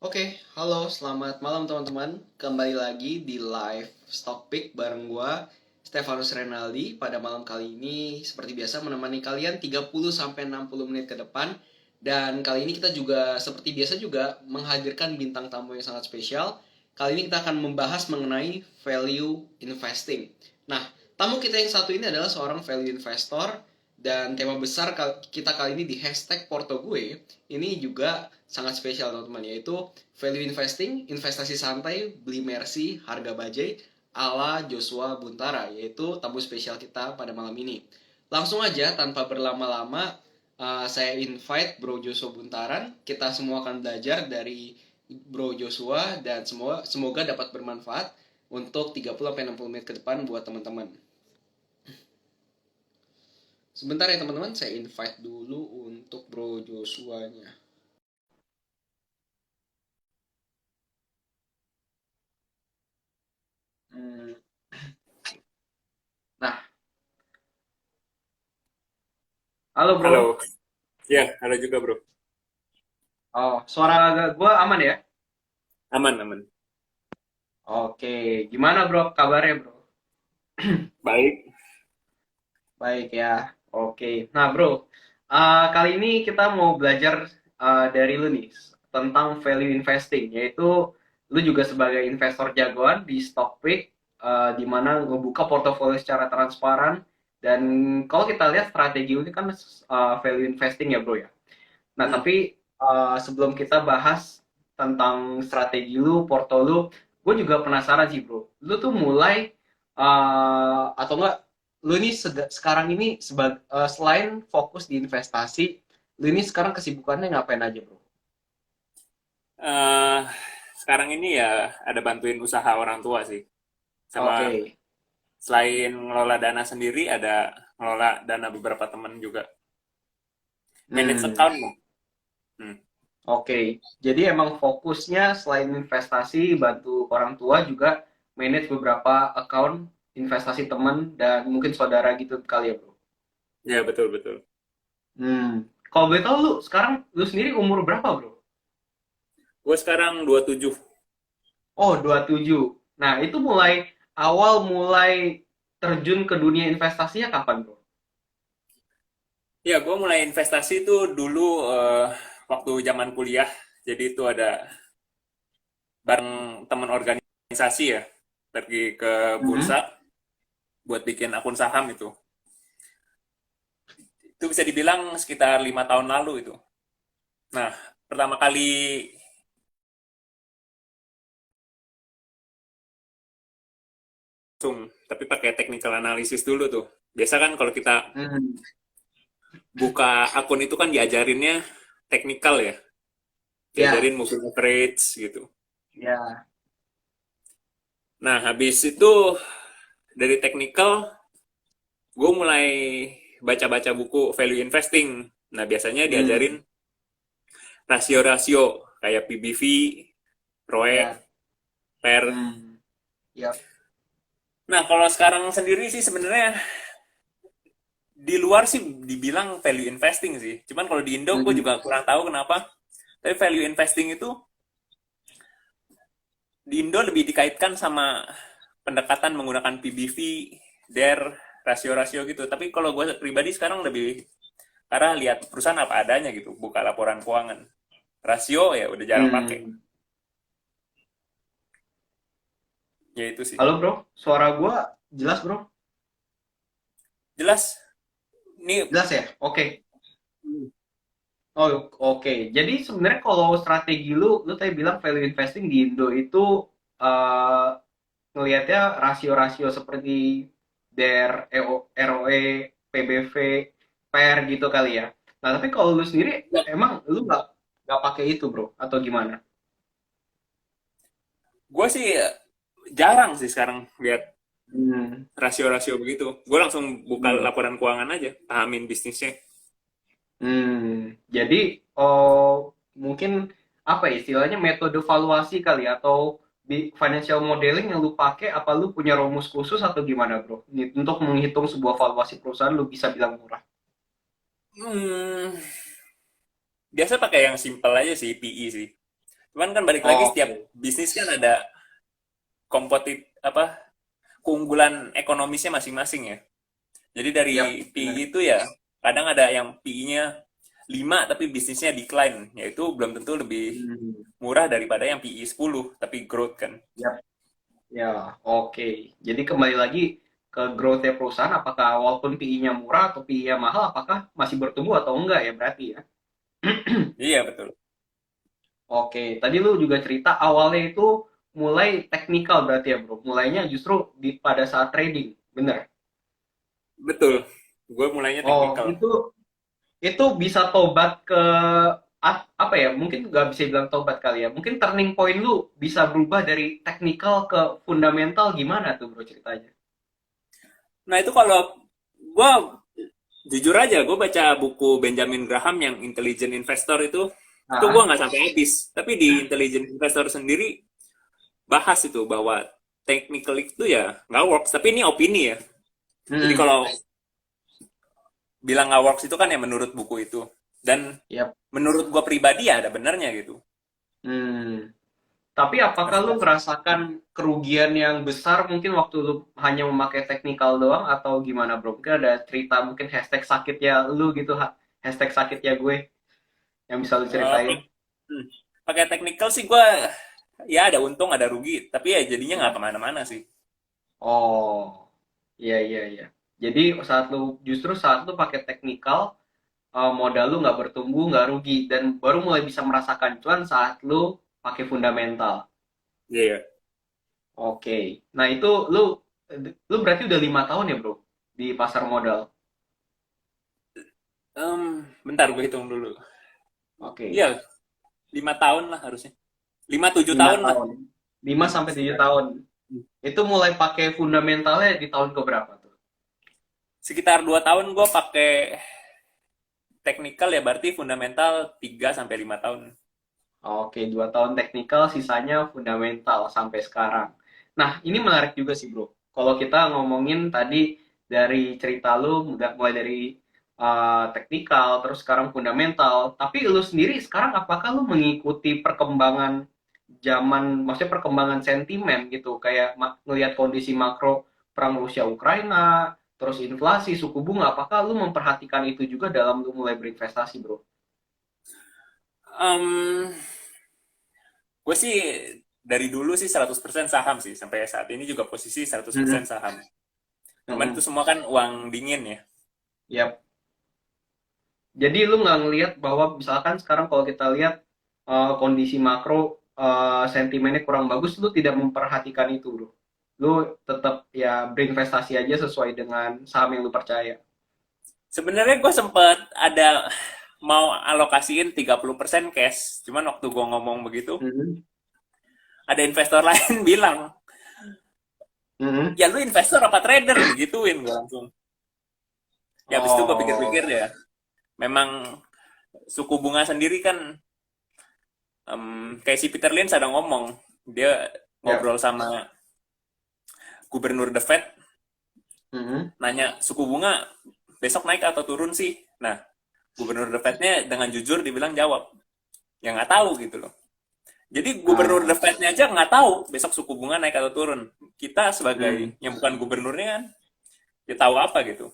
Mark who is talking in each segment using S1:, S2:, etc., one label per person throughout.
S1: Oke, halo, selamat malam teman-teman. Kembali lagi di live Stock Pick bareng gua, Stefanus Renaldi. Pada malam kali ini, seperti biasa menemani kalian 30 sampai 60 menit ke depan. Dan kali ini kita juga seperti biasa juga menghadirkan bintang tamu yang sangat spesial. Kali ini kita akan membahas mengenai value investing. Nah, tamu kita yang satu ini adalah seorang value investor dan tema besar kita kali ini di hashtag Porto gue ini juga sangat spesial teman-teman, yaitu value investing, investasi santai, beli mercy, harga bajai ala Joshua Buntara, yaitu tamu spesial kita pada malam ini. Langsung aja tanpa berlama-lama, saya invite Bro Joshua Buntaran. Kita semua akan belajar dari Bro Joshua dan semoga dapat bermanfaat untuk 30-60 menit ke depan buat teman-teman. Sebentar ya teman-teman, saya invite dulu untuk Bro Joshua-nya. Hmm. Nah, halo Bro.
S2: Halo, ya, halo juga bro.
S1: Oh, suara gue aman ya?
S2: Aman, aman.
S1: Oke, gimana Bro kabarnya Bro?
S2: Baik.
S1: Baik ya. Oke. Nah, Bro, kali ini kita mau belajar dari lu nih tentang value investing, yaitu lu juga sebagai investor jagoan di Stockpick, di mana ngebuka portofolio secara transparan. Dan kalau kita lihat strategi lu ini kan value investing ya, Bro ya. Nah,
S2: Hmm.
S1: tapi sebelum kita bahas tentang strategi lu, porto lu, gue juga penasaran sih, Bro. Lu tuh mulai atau enggak lu ini sekarang ini selain fokus di investasi, lu ini sekarang kesibukannya ngapain aja, Bro?
S2: Eh, Sekarang ini ya ada bantuin usaha orang tua sih. Sama
S1: Oke.
S2: selain ngelola dana sendiri, ada ngelola dana beberapa teman juga. Manage
S1: Hmm.
S2: account mau. Hmm.
S1: Oke. Jadi emang fokusnya selain investasi, bantu orang tua juga manage beberapa account investasi teman dan mungkin saudara gitu kali ya, Bro.
S2: Ya, betul, betul.
S1: Kalau boleh tahu lu sekarang lu sendiri umur berapa, Bro?
S2: Gue sekarang 27.
S1: Oh, 27. Nah, itu mulai terjun ke dunia investasinya kapan, Bro?
S2: Ya, gue mulai investasi itu dulu waktu zaman kuliah. Jadi itu ada bareng teman organisasi ya. Pergi ke
S1: Hmm.
S2: bursa buat bikin akun saham itu. Itu bisa dibilang sekitar 5 tahun lalu itu. Nah, pertama kali langsung, tapi pakai technical analysis dulu tuh. Biasa kan kalau kita
S1: Hmm.
S2: buka akun itu kan diajarinnya teknikal ya.
S1: Ya,
S2: Diajarin moving average gitu.
S1: ya.
S2: Nah, habis itu dari teknikal, gue mulai baca-baca buku value investing. Nah, biasanya
S1: Hmm.
S2: diajarin rasio-rasio kayak PBV, ROE,
S1: Ya.
S2: PER.
S1: Hmm. Ya.
S2: Nah, kalau sekarang sendiri sih sebenarnya di luar sih dibilang value investing sih. Cuman kalau di Indo gue
S1: Hmm.
S2: juga kurang tahu kenapa. Tapi value investing itu di Indo lebih dikaitkan sama pendekatan menggunakan PBV, DER, rasio-rasio gitu. Tapi kalau gue pribadi sekarang lebih karena lihat perusahaan apa adanya gitu, buka laporan keuangan. Rasio ya udah jarang pakai.
S1: Hmm.
S2: Ya itu sih.
S1: Halo, Bro. Suara gua jelas, Bro?
S2: Jelas, ini
S1: Jelas ya? Oke. Oh, oke. Jadi sebenarnya kalau strategi lu tadi bilang value investing di Indo itu eh ngelihatnya rasio-rasio seperti DER, ROE, PBV, PER gitu kali ya. Nah, tapi kalau lu sendiri emang lu nggak pakai itu, Bro, atau gimana?
S2: gue sih jarang sih sekarang lihat
S1: Hmm.
S2: rasio-rasio begitu. Gue langsung buka
S1: Hmm.
S2: laporan keuangan aja, pahamin bisnisnya.
S1: Jadi mungkin apa ya istilahnya metode valuasi kali ya, atau di financial modeling yang lu pakai apa lu punya rumus khusus atau gimana, Bro? Untuk menghitung sebuah valuasi perusahaan lu bisa bilang murah.
S2: Hmm, Biasa pakai yang simple aja sih, PE sih. Cuman kan balik lagi
S1: Oh,
S2: setiap
S1: oke.
S2: bisnis kan ada keunggulan ekonomisnya masing-masing ya. Jadi dari
S1: Yap, benar.
S2: PI itu ya kadang ada yang PI-nya 5 tapi bisnisnya decline, yaitu belum tentu lebih
S1: Hmm,
S2: murah daripada yang PI 10 tapi growth kan.
S1: yap, ya, oke. Jadi kembali lagi ke growth-nya perusahaan, apakah walaupun PI-nya murah atau PI-nya mahal, apakah masih bertumbuh atau enggak ya berarti ya?
S2: Iya betul.
S1: Oke, tadi lu juga cerita awalnya itu mulai teknikal berarti ya bro. Mulainya justru pada saat trading, bener?
S2: Betul. Gue mulainya
S1: Oh,
S2: teknikal.
S1: itu bisa tobat ke apa ya? Mungkin nggak bisa bilang tobat kali ya. Mungkin turning point lu bisa berubah dari teknikal ke fundamental gimana tuh bro ceritanya?
S2: Nah itu kalau gue jujur aja, gue baca buku Benjamin Graham yang Intelligent Investor itu gue
S1: Ah,
S2: nggak sampai habis. Tapi di Intelligent Investor sendiri bahas itu bahwa technical itu ya nggak works. Tapi ini opini ya. Jadi
S1: hmm,
S2: kalau bilang nggak works itu kan ya menurut buku itu. Dan
S1: yap.
S2: menurut gue pribadi ya ada benernya gitu.
S1: Hmm. Tapi apakah lu merasakan kerugian yang besar mungkin waktu lu hanya memakai teknikal doang atau gimana bro? Mungkin ada cerita mungkin hashtag sakitnya lu gitu, hashtag sakitnya gue yang bisa lu
S2: Eh,
S1: ceritain.
S2: hmm, pakai technical sih gue ya ada untung ada rugi. Tapi ya jadinya nggak
S1: Ya.
S2: kemana-mana sih.
S1: Oh, iya iya iya. Jadi justru saat lu pakai teknikal, modal lu nggak bertumbuh, nggak rugi, dan baru mulai bisa merasakan cuan saat lu pakai fundamental.
S2: Iya. Yeah.
S1: Oke. Nah itu lu berarti udah 5 tahun ya bro di pasar modal.
S2: Bentar gue hitung dulu.
S1: Oke.
S2: Iya, 5 tahun lah harusnya. 5-7 tahun lah.
S1: 5 tahun. 5 sampai 7 tahun. Itu mulai pakai fundamentalnya di tahun keberapa tuh?
S2: Sekitar 2 tahun gue pakai teknikal ya berarti fundamental 3-5 tahun.
S1: Oke, 2 tahun teknikal, sisanya fundamental sampai sekarang. Nah, ini menarik juga sih, bro. Kalau kita ngomongin tadi dari cerita lu, mulai dari teknikal, terus sekarang fundamental. Tapi lu sendiri sekarang apakah lu mengikuti perkembangan zaman, maksudnya perkembangan sentimen gitu, kayak ngelihat kondisi makro perang Rusia Ukraina, terus inflasi, suku bunga, apakah lu memperhatikan itu juga dalam lu mulai berinvestasi, bro?
S2: Um, gue sih dari dulu sih 100% saham sih. Sampai saat ini juga posisi 100%
S1: Hmm.
S2: saham. Cuman itu
S1: Hmm.
S2: semua kan uang dingin ya.
S1: Yap. Jadi lu nggak ngelihat bahwa misalkan sekarang kalau kita lihat kondisi makro sentimennya kurang bagus, lu tidak memperhatikan itu, bro. Lu tetap ya berinvestasi aja sesuai dengan saham yang lu percaya.
S2: Sebenarnya gue sempet ada mau alokasiin 30% cash. Cuman waktu gue ngomong begitu,
S1: Mhm.
S2: ada investor lain bilang,
S1: Mhm.
S2: ya lu investor apa trader? Digituin gue langsung. Ya habis itu gue pikir-pikir
S1: Oh.
S2: ya, memang suku bunga sendiri kan kayak si Peter Lynch ada ngomong, dia
S1: Ya.
S2: ngobrol sama gubernur The Fed,
S1: Mhm.
S2: nanya suku bunga besok naik atau turun sih. Nah, gubernur The Fed-nya dengan jujur dibilang jawab, ya nggak tahu gitu loh. Jadi gubernur
S1: Ah.
S2: The Fed-nya aja nggak tahu besok suku bunga naik atau turun. Kita
S1: Hmm.
S2: sebagai yang bukan gubernurnya kan, ya tahu apa gitu.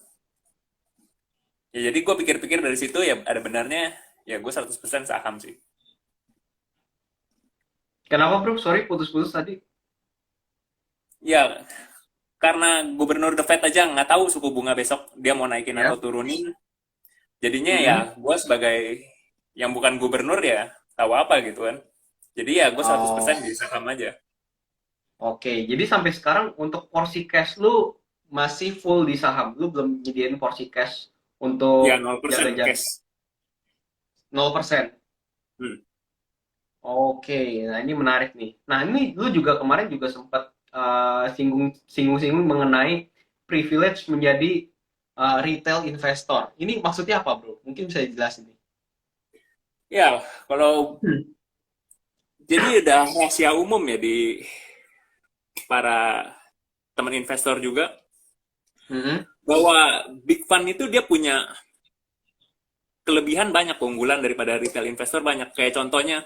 S2: Ya jadi gue pikir-pikir dari situ ya ada benarnya, ya gue 100% saham sih.
S1: Kenapa, bro? Sorry, putus-putus tadi.
S2: Ya, karena gubernur The Fed aja nggak tahu suku bunga besok dia mau naikin
S1: Ya.
S2: atau turunin, jadinya ya
S1: Mhm.
S2: gue sebagai yang bukan gubernur ya tahu apa gitu kan. Jadi ya gue 100%
S1: Oh.
S2: di saham aja.
S1: Oke, jadi sampai sekarang untuk porsi cash lu masih full di saham. Lu belum nyediain porsi cash
S2: Ya
S1: untuk
S2: 0%
S1: jaga-jaga.
S2: cash.
S1: 0%.
S2: Hmm.
S1: Oke, nah ini menarik nih. Nah, ini lu juga kemarin juga sempat singgung-singgung mengenai privilege menjadi retail investor. Ini maksudnya apa, bro? Mungkin bisa dijelasin nih.
S2: Ya, kalau
S1: Hmm.
S2: jadi udah rahasia umum ya di para teman investor juga
S1: Mhm.
S2: bahwa Big Fund itu dia punya kelebihan banyak, keunggulan daripada retail investor banyak. Kayak contohnya,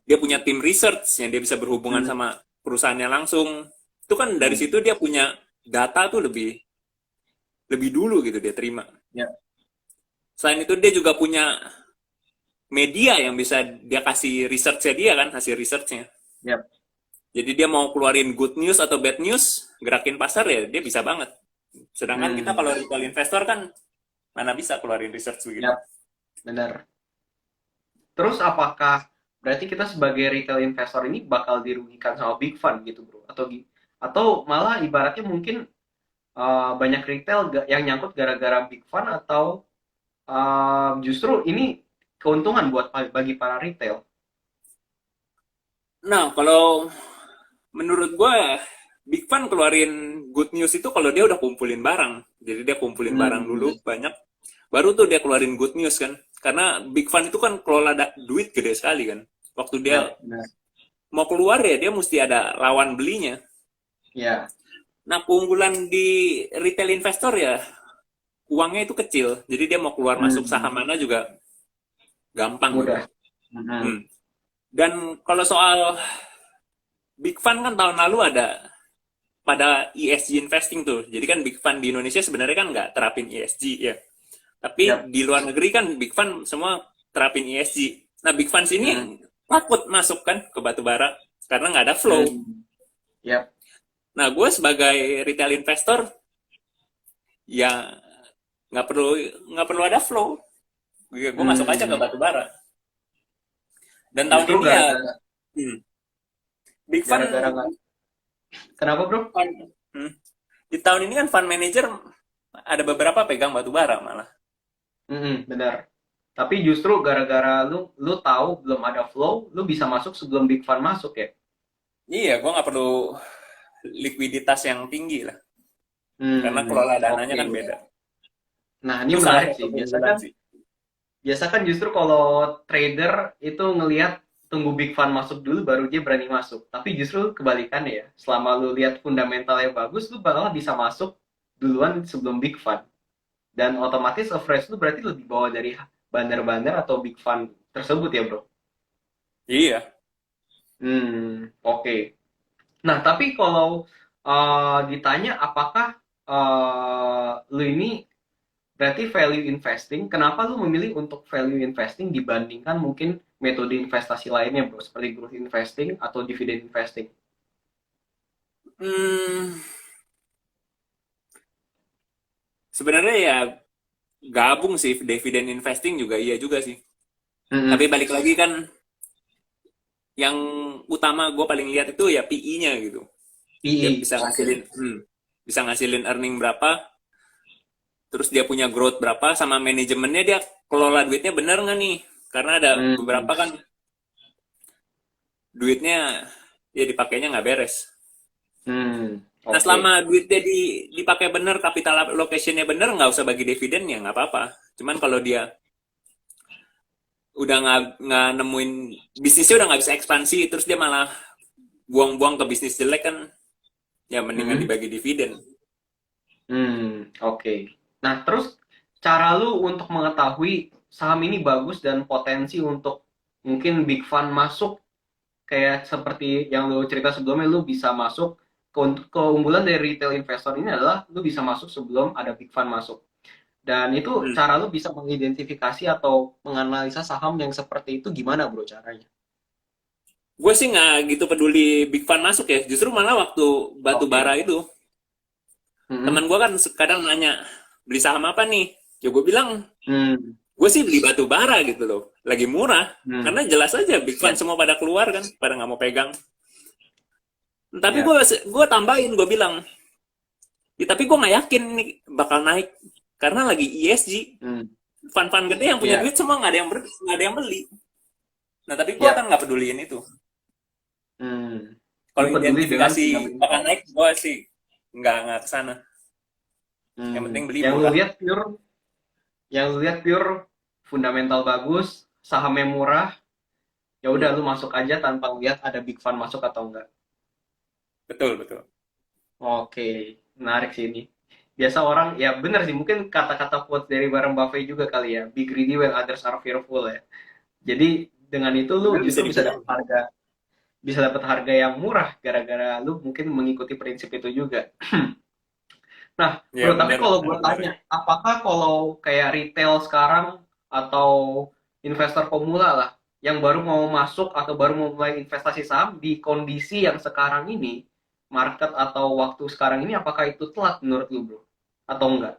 S2: dia punya tim research yang dia bisa berhubungan
S1: Hmm.
S2: sama perusahaannya langsung. Itu kan dari
S1: Hmm.
S2: situ dia punya data tuh lebih lebih dulu gitu dia terima.
S1: Ya.
S2: Selain itu dia juga punya media yang bisa dia kasih research-nya dia kan, hasil research-nya.
S1: Ya.
S2: Jadi dia mau keluarin good news atau bad news, gerakin pasar ya dia bisa banget. Sedangkan kita
S1: Hmm.
S2: kalau retail investor kan mana bisa keluarin research begitu.
S1: Ya, benar. Terus apakah berarti kita sebagai retail investor ini bakal dirugikan sama big fund gitu, bro? Atau malah ibaratnya mungkin banyak retail yang nyangkut gara-gara big fund, atau justru ini keuntungan buat bagi para retail?
S2: Nah, kalau menurut gue Big Fun keluarin good news itu kalau dia udah kumpulin barang. Jadi dia kumpulin barang
S1: Hmm.
S2: dulu banyak, baru tuh dia keluarin good news kan. Karena Big Fun itu kan kelola duit gede sekali kan. Waktu dia
S1: Ya, benar.
S2: mau keluar ya dia mesti ada lawan belinya.
S1: Ya.
S2: Nah, keunggulan di retail investor ya uangnya itu kecil. Jadi dia mau keluar masuk saham
S1: Hmm.
S2: mana juga gampang gitu.
S1: Mudah. Hmm.
S2: Hmm. Dan kalau soal Big Fun kan tahun lalu ada pada ESG investing tuh. Jadi kan Big Fund di Indonesia sebenarnya kan nggak terapin ESG ya. Tapi
S1: Ya.
S2: di luar negeri kan Big Fund semua terapin ESG. Nah, Big Fund
S1: Hmm.
S2: sini takut masuk kan ke batu bara karena nggak ada flow.
S1: Hmm. Ya.
S2: Nah, gue sebagai retail investor ya nggak perlu ada flow. Gue masuk aja ke
S1: Hmm.
S2: batu bara. Dan tahun
S1: Justru
S2: ini ya
S1: gara-gara
S2: hmm, Big Fund,
S1: gara-gara nggak. Kenapa, bro?
S2: hmm, di tahun ini kan fund manager ada beberapa pegang batu bara malah.
S1: Benar. Tapi justru gara-gara lu tahu belum ada flow, lu bisa masuk sebelum big fund masuk ya.
S2: Iya, gue nggak perlu likuiditas yang tinggi lah. Karena kelola dananya
S1: Oke.
S2: kan beda.
S1: Nah, ini
S2: Itu salah
S1: menarik
S2: satu
S1: sih.
S2: keunggulan sih.
S1: Biasa kan justru kalau trader itu ngelihat tunggu big fund masuk dulu baru dia berani masuk. Tapi justru kebalikannya ya. Selama lu lihat fundamentalnya bagus, lu bakal bisa masuk duluan sebelum big fund. Dan otomatis average lu berarti lebih bawah dari bandar-bandar atau big fund tersebut ya, bro.
S2: Iya.
S1: Oke. Nah, tapi kalau ditanya apakah lu ini berarti value investing, kenapa lu memilih untuk value investing dibandingkan mungkin metode investasi lainnya, bro, seperti growth investing atau dividend investing?
S2: Hmm, sebenarnya ya gabung sih dividend investing juga iya juga sih. Tapi
S1: Mm-mm.
S2: balik lagi kan yang utama gue paling lihat itu ya PE-nya gitu. Dia
S1: PE,
S2: bisa
S1: oke.
S2: ngasilin bisa ngasilin earning berapa, terus dia punya growth berapa sama manajemennya dia kelola duitnya bener nggak nih? Karena ada
S1: Hmm.
S2: beberapa kan duitnya ya dipakainya nggak beres. Nah,
S1: Oke.
S2: selama duitnya dipakai bener, capital allocation-nya bener, nggak usah bagi dividen ya nggak apa-apa. Cuman kalau dia udah nggak nemuin bisnisnya udah nggak bisa ekspansi, terus dia malah buang-buang ke bisnis jelek kan, ya mendingan
S1: Hmm.
S2: dibagi dividen.
S1: Oke. Nah, terus cara lu untuk mengetahui saham ini bagus dan potensi untuk mungkin big fund masuk, kayak seperti yang lu cerita sebelumnya, lu bisa masuk, keunggulan dari retail investor ini adalah lu bisa masuk sebelum ada big fund masuk. Dan itu
S2: Hmm.
S1: cara lu bisa mengidentifikasi atau menganalisa saham yang seperti itu gimana, bro, caranya?
S2: Gue sih nggak gitu peduli big fund masuk ya, justru malah waktu batu
S1: Oke.
S2: bara itu,
S1: Hmm.
S2: teman gue kan kadang nanya, beli saham apa nih? Ya gue bilang,
S1: Hmm.
S2: gue sih beli batu bara gitu loh, lagi murah.
S1: Hmm.
S2: Karena jelas aja big fund
S1: Ya.
S2: semua pada keluar kan, pada nggak mau pegang. Tapi
S1: Ya.
S2: gue tambahin, gue bilang, ya, tapi gue nggak yakin nih bakal naik karena lagi ESG.
S1: Hmm.
S2: Fund-fund gede yang punya
S1: Ya.
S2: duit semua nggak ada yang beli. Nah tapi gue kan
S1: Ya.
S2: nggak peduliin itu.
S1: Hmm.
S2: Kalau
S1: Lu peduli dengan
S2: identifikasi bakal
S1: fundamental.
S2: naik, gue sih nggak kesana. Yang penting beli
S1: Yang lu
S2: murah.
S1: lihat pure, fundamental bagus, sahamnya murah, ya udah
S2: Hmm,
S1: lu masuk aja tanpa lihat ada big fund masuk atau enggak.
S2: betul betul.
S1: Oke, menarik sih ini. biasa orang ya bener sih, mungkin kata-kata quote dari Warren Buffett juga kali ya, be greedy when others are fearful ya. Jadi dengan itu lu
S2: Bener bisa
S1: justru
S2: dibilang.
S1: bisa dapat harga yang murah gara-gara lu mungkin mengikuti prinsip itu juga. Nah,
S2: Ya
S1: bro, tapi
S2: bener,
S1: kalau
S2: bener,
S1: gue
S2: bener.
S1: tanya, apakah kalau kayak retail sekarang atau investor pemula lah, yang baru mau masuk atau baru mau mulai investasi saham di kondisi yang sekarang ini, market atau waktu sekarang ini, apakah itu telat menurut lu, bro? Atau enggak?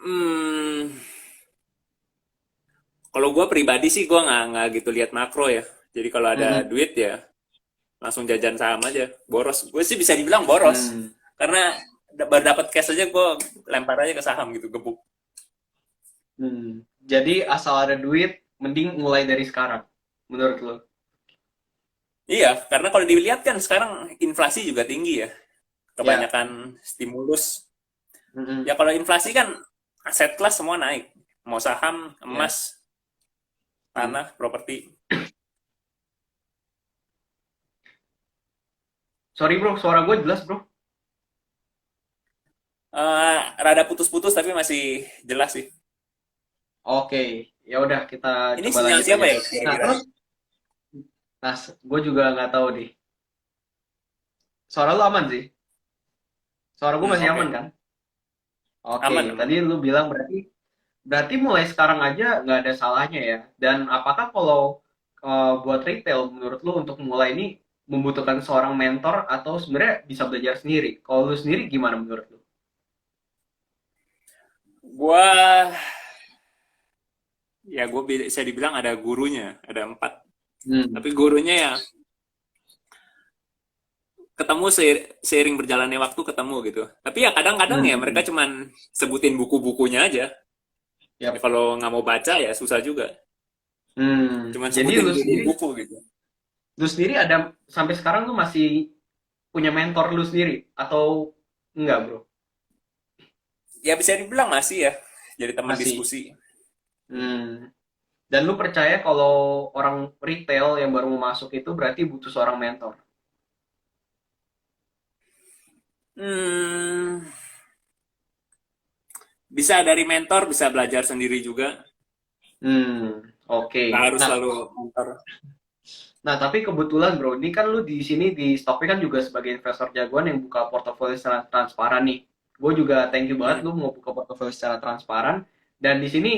S2: Hmm, kalau gue pribadi sih gue nggak gitu lihat makro ya. Jadi kalau ada
S1: Mm-mm.
S2: duit ya langsung jajan saham aja. Boros. Gue sih bisa dibilang boros.
S1: Hmm.
S2: Karena baru dapat cash aja gue lempar aja ke saham gitu, gebuk.
S1: Hmm. Jadi asal ada duit, mending mulai dari sekarang, menurut lu?
S2: Iya, karena kalau dilihat kan sekarang inflasi juga tinggi ya.
S1: Ya.
S2: Kebanyakan stimulus.
S1: Mm-mm.
S2: Ya kalau inflasi kan aset kelas semua naik. Mau saham,
S1: Ya.
S2: emas,
S1: Hmm.
S2: tanah, properti.
S1: Sorry bro, suara gue jelas bro.
S2: Rada putus-putus tapi masih jelas sih.
S1: Oke, ya udah kita
S2: Ini
S1: coba
S2: sinyal
S1: lanjut
S2: siapa
S1: aja.
S2: ya
S1: Nah
S2: kira-kira?
S1: terus, nah gue juga nggak tahu deh. Suara lu aman sih. Suara gue masih aman
S2: Oke.
S1: kan? Oke,
S2: Aman,
S1: tadi
S2: aman.
S1: lu bilang berarti berarti mulai sekarang aja nggak ada salahnya ya. Dan apakah kalau buat retail menurut lu untuk mulai ini membutuhkan seorang mentor atau sebenarnya bisa belajar sendiri? Kalau lu sendiri gimana menurut lu?
S2: Gua ya gue bisa dibilang ada gurunya, ada 4.
S1: Hmm.
S2: Tapi gurunya ya ketemu seiring berjalannya waktu ketemu gitu. Tapi ya kadang-kadang ya mereka
S1: Hmm.
S2: cuman sebutin buku-bukunya aja. Ya
S1: Yap.
S2: kalau nggak mau baca ya susah juga.
S1: Hmm.
S2: Cuman
S1: Jadi
S2: sebutin judul buku gitu.
S1: lu sendiri ada sampai sekarang lu masih punya mentor lu sendiri atau enggak, bro?
S2: Ya bisa dibilang masih ya. Jadi teman
S1: Masih.
S2: diskusi.
S1: Hmm. Dan lu percaya kalau orang retail yang baru mau masuk itu berarti butuh seorang mentor?
S2: Hmm, bisa dari mentor, bisa belajar sendiri juga.
S1: Hmm. Oke.
S2: Nggak harus
S1: Nah,
S2: selalu mentor.
S1: tapi kebetulan bro, ini kan lu di sini di Stockpick kan juga sebagai investor jagoan yang buka portofolio secara transparan nih. Gue juga thank you banget
S2: Hmm.
S1: lu mau buka portofolio secara transparan. Dan di sini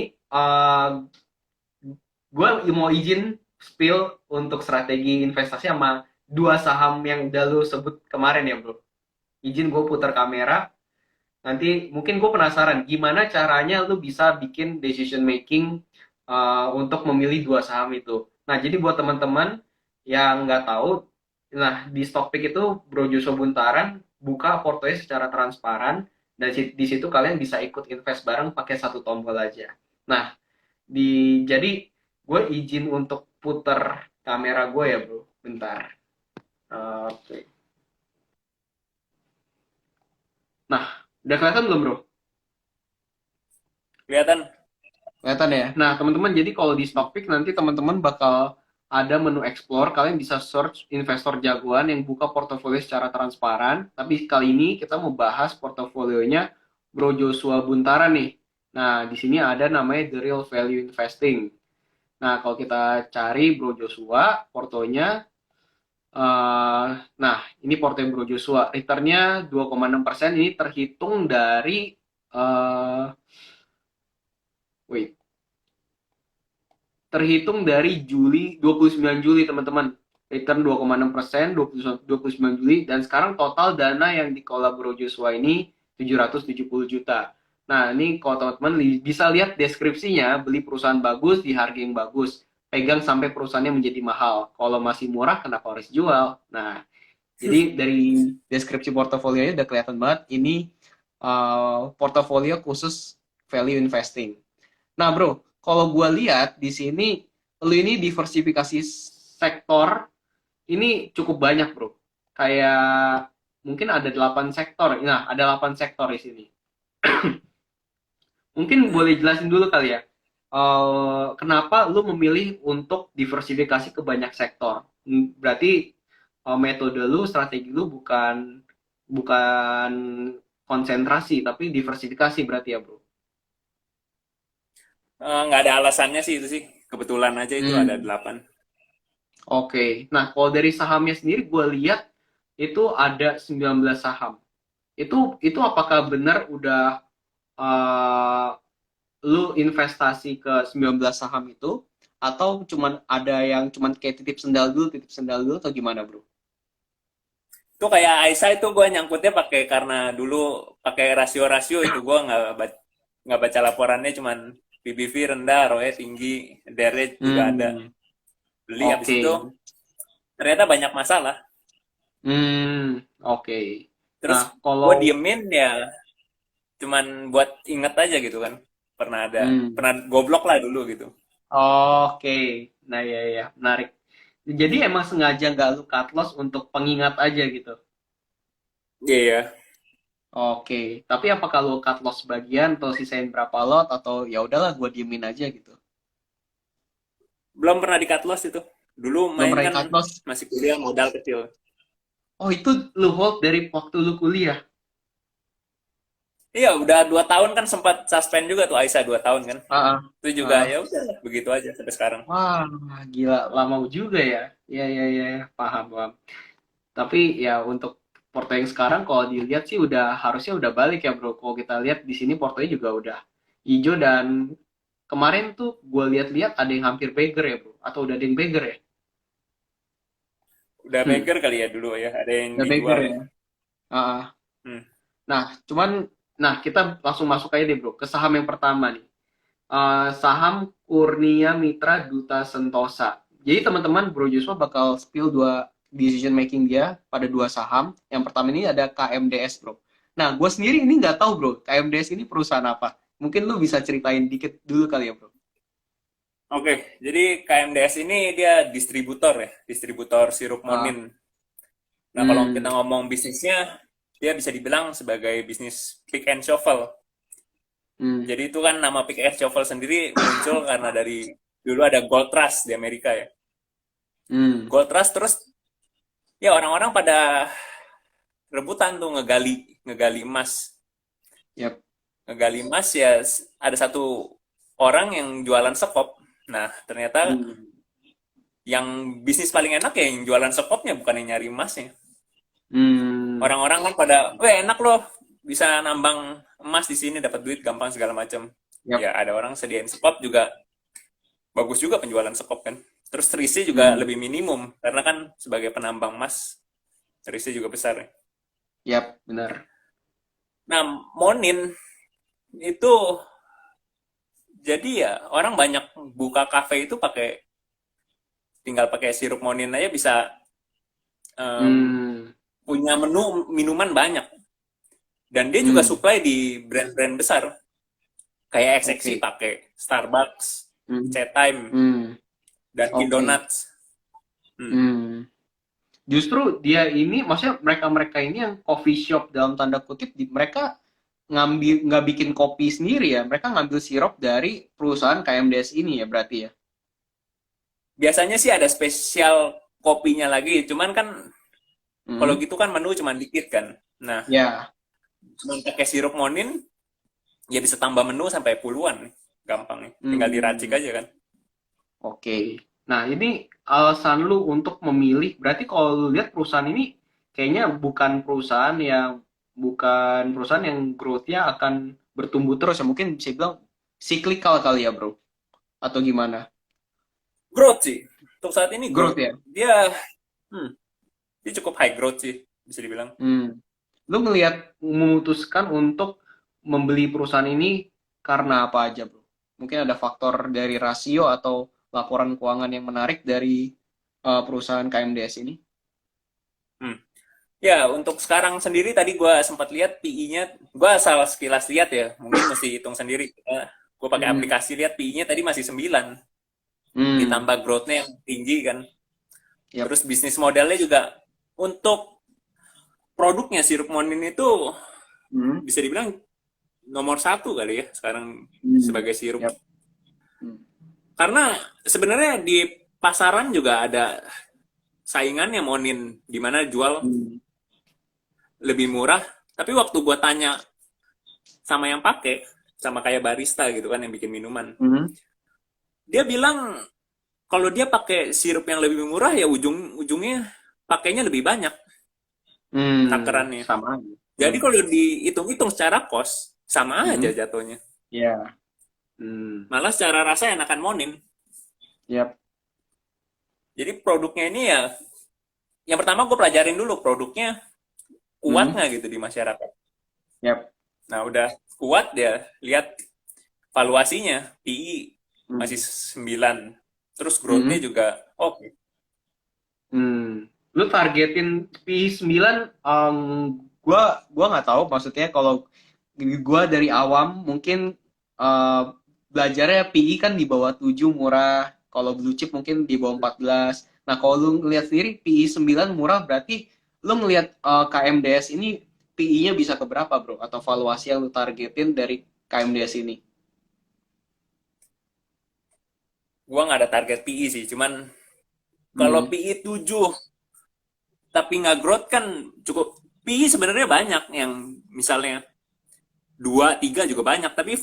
S1: gue mau izin spill untuk strategi investasi sama dua saham yang udah lu sebut kemarin ya bro. Izin gue putar kamera. Nanti mungkin gue penasaran gimana caranya lu bisa bikin decision making untuk memilih dua saham itu. Nah jadi buat teman-teman yang nggak tahu, nah di Stockpick itu Bro Joshua Buntaran buka portofolio secara transparan dan di situ kalian bisa ikut invest bareng pakai satu tombol aja. Nah jadi gue izin untuk puter kamera gue ya bro, bentar. Oke. Nah udah kelihatan belum bro?
S2: Kelihatan.
S1: Kelihatan ya. Nah, teman-teman, jadi kalau di Stockpick nanti teman-teman bakal ada menu explore, kalian bisa search investor jagoan yang buka portofolio secara transparan. Tapi kali ini kita mau bahas portofolionya Bro Joshua Buntara nih. Nah, di sini ada namanya The Real Value Investing. Nah, kalau kita cari Bro Joshua, portonya, nah ini portonya Bro Joshua, returnnya 2,6%, ini terhitung dari, wait, terhitung dari Juli 29 Juli teman-teman, return 2,6% 29 Juli, dan sekarang total dana yang dikelola Bro Joshua ini 770 juta. Nah ini kalau teman-teman bisa lihat deskripsinya, beli perusahaan bagus di harga yang bagus, pegang sampai perusahaannya menjadi mahal, kalau masih murah kenapa harus jual. Nah jadi dari deskripsi portofolionya udah kelihatan banget ini portofolio khusus value investing. Nah, bro, kalau gue lihat di sini, lu ini diversifikasi sektor ini cukup banyak, bro. Kayak mungkin ada 8 sektor. Nah, ada 8 sektor di sini. Mungkin
S2: Hmm.
S1: boleh jelasin dulu kali ya. Kenapa lu memilih untuk diversifikasi ke banyak sektor? Berarti metode lu, strategi lu bukan bukan konsentrasi tapi diversifikasi berarti ya bro.
S2: Nggak ada alasannya sih itu sih. Kebetulan aja itu ada
S1: Hmm.
S2: 8.
S1: Oke. Nah, kalau dari sahamnya sendiri gue lihat itu ada 19 saham. Itu apakah benar udah uh, lu investasi ke 19 saham itu atau cuman ada yang cuman kayak titip sendal dulu atau gimana, Bro?
S2: Itu kayak Aisyah itu gue nyangkutnya pakai karena dulu pakai rasio-rasio itu gue nggak baca laporannya cuman PBV rendah, ROE tinggi, DER juga ada.
S1: Hmm,
S2: Beli habis
S1: oke.
S2: itu ternyata banyak masalah.
S1: Hmm, oke.
S2: Terus
S1: Nah,
S2: gue
S1: kalau
S2: diemin ya cuman buat inget aja gitu kan.
S1: hmm,
S2: Pernah goblok lah dulu gitu.
S1: oke. Nah, ya ya, menarik. Jadi emang sengaja nggak lu cut loss untuk pengingat aja gitu.
S2: Iya, yeah.
S1: Oke, tapi apa kalau cut loss bagian atau sisain berapa lot atau ya udahlah gue diemin aja gitu.
S2: Belum pernah di cut loss itu. Dulu
S1: Belum
S2: main
S1: pernah
S2: kan
S1: cut loss.
S2: masih kuliah modal kecil.
S1: Oh, itu lu hold dari waktu lu kuliah.
S2: Iya, udah 2 tahun kan sempat suspend juga tuh Aisyah 2 tahun kan.
S1: Ah,
S2: Itu juga
S1: ah.
S2: ya udah begitu aja sampai sekarang.
S1: Wah, gila lama juga ya. Ya ya ya, ya. Paham, paham. Tapi ya untuk Porto yang sekarang kalau dilihat sih udah harusnya udah balik ya, Bro. Kalau kita lihat di sini Portonya juga udah hijau dan kemarin tuh gue lihat-lihat ada yang hampir beggar ya, Bro. Atau udah ada yang beggar ya?
S2: Udah
S1: Hmm,
S2: beggar kali ya dulu ya, ada yang
S1: udah beggar
S2: dijual ya.
S1: ya. Ah, ah.
S2: Hmm.
S1: Nah, kita langsung masuk aja deh, Bro, ke saham yang pertama nih. Saham Kurnia Mitra Duta Sentosa. Jadi teman-teman Bro Joshua bakal spill dua decision making dia pada dua saham. Yang pertama ini ada KMDS Bro. Nah, gue sendiri ini nggak tahu Bro, KMDS ini perusahaan apa. Mungkin lu bisa ceritain dikit dulu kali ya Bro.
S2: Oke, jadi KMDS ini dia distributor ya, distributor sirup
S1: Ah,
S2: monin. Nah, kalau kita
S1: hmm,
S2: ngomong bisnisnya, dia bisa dibilang sebagai bisnis pick and shovel.
S1: hmm,
S2: Jadi itu kan nama pick and shovel sendiri muncul karena dari dulu ada Gold Rush di Amerika ya.
S1: hmm,
S2: Gold Rush terus ya orang-orang pada rebutan tuh ngegali ngegali emas.
S1: yep,
S2: Ngegali emas ya ada satu orang yang jualan sekop. Nah, ternyata
S1: hmm,
S2: yang bisnis paling enak ya yang jualan sekopnya bukan yang nyari emasnya.
S1: hmm,
S2: Orang-orang kan pada, weh enak loh, bisa nambang emas di sini dapat duit gampang segala macam.
S1: yep,
S2: Ya ada orang sediain sekop juga bagus juga penjualan sekop kan. Terus selisih juga
S1: hmm,
S2: lebih minimum karena kan sebagai penambang emas selisih juga besar ya.
S1: yep, benar.
S2: Nah, Monin itu jadi ya orang banyak buka kafe itu tinggal pakai sirup Monin aja bisa em,
S1: Hmm,
S2: punya menu minuman banyak dan dia juga
S1: hmm,
S2: supply di brand-brand besar kayak XXC
S1: oke,
S2: pakai Starbucks,
S1: hmm,
S2: Chat Time,
S1: hmm,
S2: Dunkin
S1: oke,
S2: Donuts. Hmm.
S1: hmm. Justru dia ini, maksudnya mereka-mereka ini yang coffee shop dalam tanda kutip, mereka nggak bikin kopi sendiri ya, mereka ngambil sirup dari perusahaan KMDS ini ya berarti ya.
S2: Biasanya sih ada spesial kopinya lagi, cuman kan kalau
S1: Hmm.
S2: gitu kan menu cuman dikit kan. Nah,
S1: Ya,
S2: cuman pakai sirup monin ya bisa tambah menu sampai puluhan nih. Gampang nih. Tinggal diracik
S1: hmm.
S2: aja kan.
S1: Oke. Nah ini alasan lu untuk memilih, berarti kalau lu lihat perusahaan ini kayaknya bukan perusahaan yang growth-nya akan bertumbuh terus ya, mungkin bisa bilang cyclical kali ya bro, atau gimana?
S2: Growth sih. Untuk saat ini
S1: Growth
S2: growth.
S1: ya.
S2: Hmm, dia cukup high growth sih bisa dibilang.
S1: Hmm. Lu memutuskan untuk membeli perusahaan ini karena apa aja, bro? Mungkin ada faktor dari rasio atau laporan keuangan yang menarik dari perusahaan KMDS ini.
S2: Hmm. Ya, untuk sekarang sendiri tadi gue sempat lihat PI-nya, gue asal sekilas lihat ya, mungkin mesti hitung sendiri. Gue pakai
S1: Hmm.
S2: aplikasi lihat PI-nya tadi masih 9,
S1: Hmm.
S2: ditambah growth-nya yang tinggi kan.
S1: Yap.
S2: Terus bisnis modelnya juga untuk produknya sirup monin itu
S1: Hmm.
S2: bisa dibilang nomor satu kali ya sekarang
S1: Hmm.
S2: sebagai sirup.
S1: Yap. Hmm.
S2: Karena sebenarnya di pasaran juga ada saingannya monin, di mana jual
S1: Hmm.
S2: lebih murah. Tapi waktu gue tanya sama yang pakai, sama kayak barista gitu kan yang bikin minuman,
S1: Hmm.
S2: dia bilang kalau dia pakai sirup yang lebih murah ya ujung-ujungnya pakainya lebih banyak takarannya.
S1: Sama aja.
S2: Jadi
S1: Hmm.
S2: kalau dihitung-hitung secara kos sama aja
S1: Hmm.
S2: jatuhnya.
S1: Ya. Hmm.
S2: Malah secara rasa enakan Monin.
S1: Yap.
S2: Jadi produknya ini ya, yang pertama gue pelajarin dulu produknya kuat
S1: Hmm.
S2: nggak gitu di masyarakat.
S1: Yap.
S2: Nah udah kuat ya, lihat valuasinya, PI
S1: Hmm.
S2: masih 9. Terus growth-nya
S1: Hmm.
S2: juga oke.
S1: Lu targetin P9, gua nggak tahu, maksudnya kalau gua dari awam mungkin eh, belajarnya PI kan di bawah 7 murah, kalau blue chip mungkin di bawah 14. Nah, kalau lu ngeliat sendiri PI 9 murah, berarti lu ngeliat KMDS ini PI-nya bisa ke berapa, Bro? Atau valuasi yang lu targetin dari KMDS ini?
S2: Gua nggak ada target PI sih, cuman kalau
S1: Hmm.
S2: PI 7 tapi nggak growth kan cukup. PI sebenarnya banyak yang misalnya 2 3 juga banyak, tapi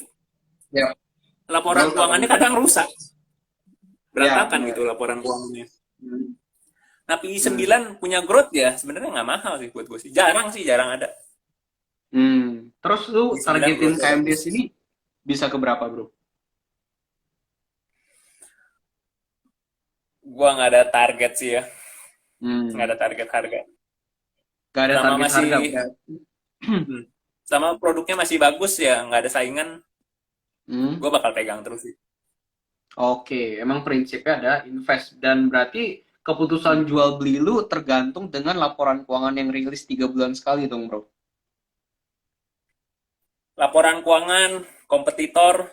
S1: Ya,
S2: laporan
S1: growth atau
S2: keuangannya
S1: enggak?
S2: kadang rusak.
S1: Ya,
S2: Berantakan gitu
S1: benar.
S2: laporan keuangannya.
S1: Hmm.
S2: Nah, PI
S1: Hmm.
S2: 9 punya growth ya sebenarnya nggak mahal sih buat gue sih. Jarang sih, jarang ada.
S1: Terus lu
S2: PI 9
S1: targetin
S2: growth-nya bagus.
S1: KMDS ini bisa ke berapa, Bro?
S2: Gua nggak ada target sih ya. Nggak ada
S1: Hmm.
S2: target harga.
S1: Gak ada
S2: Selama
S1: target harga,
S2: masih
S1: berarti.
S2: sama produknya masih bagus ya, nggak ada saingan,
S1: Hmm.
S2: gue bakal pegang terus sih.
S1: Oke, emang prinsipnya ada invest, dan berarti keputusan jual beli lu tergantung dengan laporan keuangan yang rilis 3 bulan sekali dong, Bro.
S2: Laporan keuangan, kompetitor,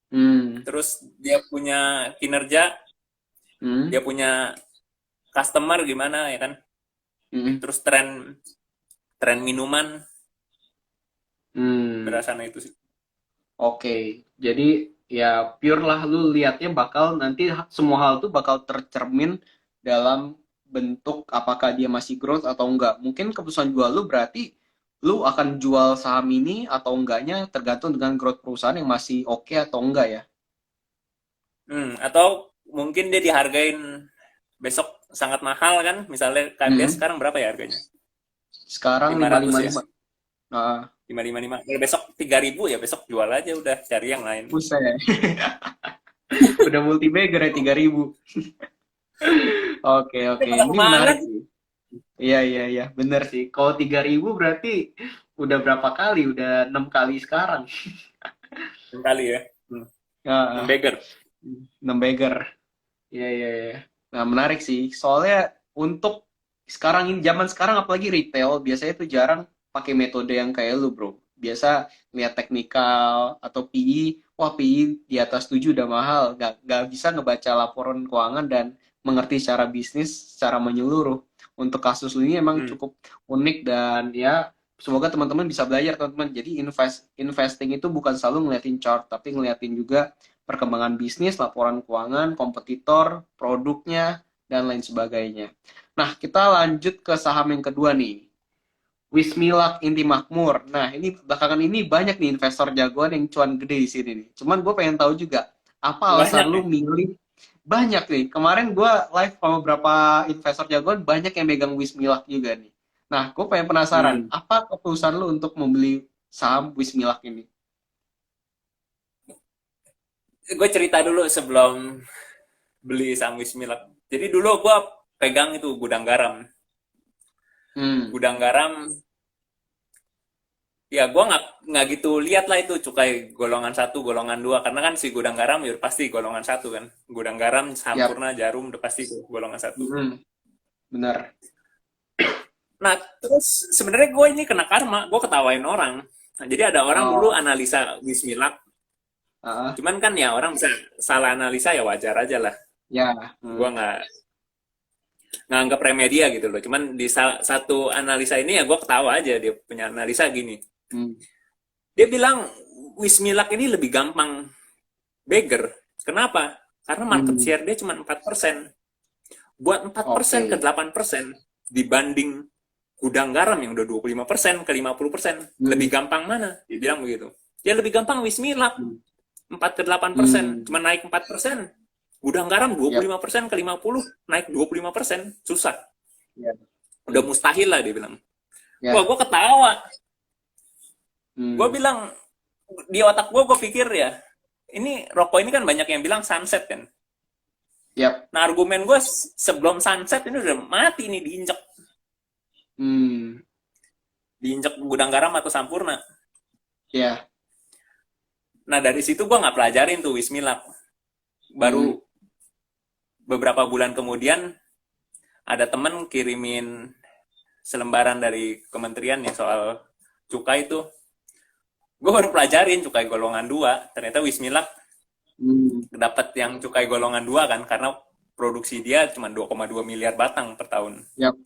S1: Hmm.
S2: terus dia punya kinerja,
S1: Hmm.
S2: dia punya customer gimana ya kan,
S1: Hmm.
S2: terus tren tren minuman,
S1: Hmm.
S2: berdasarkan itu sih.
S1: Oke, jadi ya pure lah, lu lihatnya bakal nanti semua hal tuh bakal tercermin dalam bentuk apakah dia masih growth atau enggak. Mungkin keputusan jual lu berarti lu akan jual saham ini atau enggaknya tergantung dengan growth perusahaan yang masih oke atau enggak ya.
S2: Atau mungkin dia dihargain besok sangat mahal kan, misalnya KMDS
S1: Hmm.
S2: sekarang berapa ya harganya?
S1: Sekarang
S2: 500 ya,
S1: 555. Nah,
S2: 555. Ya, besok 3.000 ya, besok jual aja udah, cari yang lain.
S1: buset. Udah multi bagger ya 3.000. Oke,
S2: Ini
S1: oke.
S2: pada
S1: Ini
S2: kemana?
S1: menarik sih. Iya, iya, iya. Bener sih. Kalau 3.000 berarti udah berapa kali? Udah 6 kali sekarang.
S2: Kali ya. Hmm.
S1: Ya,
S2: Beggar.
S1: 6 beggar. Iya, iya, iya. Nah, menarik sih. Soalnya untuk sekarang ini, zaman sekarang apalagi retail, biasanya tuh jarang pakai metode yang kayak lu, bro. Biasa lihat teknikal atau PI, wah PI di atas 7 udah mahal. Nggak bisa ngebaca laporan keuangan dan mengerti secara bisnis secara menyeluruh. Untuk kasus ini emang
S2: Hmm.
S1: cukup unik, dan ya semoga teman-teman bisa belajar, teman-teman. Jadi investing itu bukan selalu ngeliatin chart, tapi ngeliatin juga perkembangan bisnis, laporan keuangan, kompetitor, produknya, dan lain sebagainya. Nah, kita lanjut ke saham yang kedua nih. Wismilak Inti Makmur. Nah, ini belakangan ini banyak nih investor jagoan yang cuan gede di sini nih. Cuman gue pengen tahu juga, apa alasan
S2: Banyak
S1: lu
S2: ya.
S1: milih? Banyak nih. Kemarin gue live sama beberapa investor jagoan, banyak yang megang Wismilak juga nih. Nah, gue pengen penasaran,
S2: Hmm.
S1: apa keputusan lu untuk membeli saham Wismilak ini?
S2: Gue cerita dulu sebelum beli saham Wismilak. Jadi dulu gue pegang itu gudang garam.
S1: Hmm,
S2: Gudang garam, ya gue nggak gitu lihat lah itu cukai golongan satu, golongan dua. Karena kan si gudang garam ya pasti golongan satu kan. Gudang garam,
S1: siap.
S2: Sampurna, Jarum udah pasti golongan satu.
S1: Hmm, benar.
S2: Nah, terus sebenarnya gue ini kena karma, gue ketawain orang. Nah, jadi ada orang dulu
S1: Oh,
S2: analisa Bismillah,
S1: ah,
S2: cuman kan ya orang bisa salah analisa ya wajar aja lah.
S1: ya.
S2: Gue nggak anggap remeh dia gitu loh. Cuman di satu analisa ini ya gue ketawa aja dia punya analisa gini.
S1: Hmm,
S2: Dia bilang Wismilak ini lebih gampang beggar. Kenapa? Karena market
S1: hmm,
S2: share dia cuma 4%. Buat 4% ke
S1: oke.
S2: 8% dibanding gudang garam yang udah 25% ke 50%. Lebih gampang mana? Dia bilang begitu. Ya lebih gampang Wismilak. 4 ke 8%. Cuma naik 4%. Gudang garam
S1: Yap.
S2: 25% ke 50, naik 25%. Susah.
S1: Ya.
S2: Udah mustahil lah dia bilang. Wah,
S1: Ya.
S2: gue ketawa. Gue
S1: Hmm.
S2: bilang, di otak gue pikir ya, ini rokok ini kan banyak yang bilang sunset kan.
S1: Yap.
S2: Nah, argumen gue sebelum sunset ini udah mati nih, diinjek.
S1: Hmm.
S2: Diinjek gudang garam atau Sampurna.
S1: Ya.
S2: Nah, dari situ gue nggak pelajarin tuh Wismilak.
S1: Hmm.
S2: Baru beberapa bulan kemudian, ada temen kirimin selembaran dari kementerian ya soal cukai itu. Gue baru pelajarin cukai golongan 2. Ternyata Wismilak
S1: Hmm.
S2: dapat yang cukai golongan 2 kan, karena produksi dia cuma 2,2 miliar batang per tahun.
S1: Yap.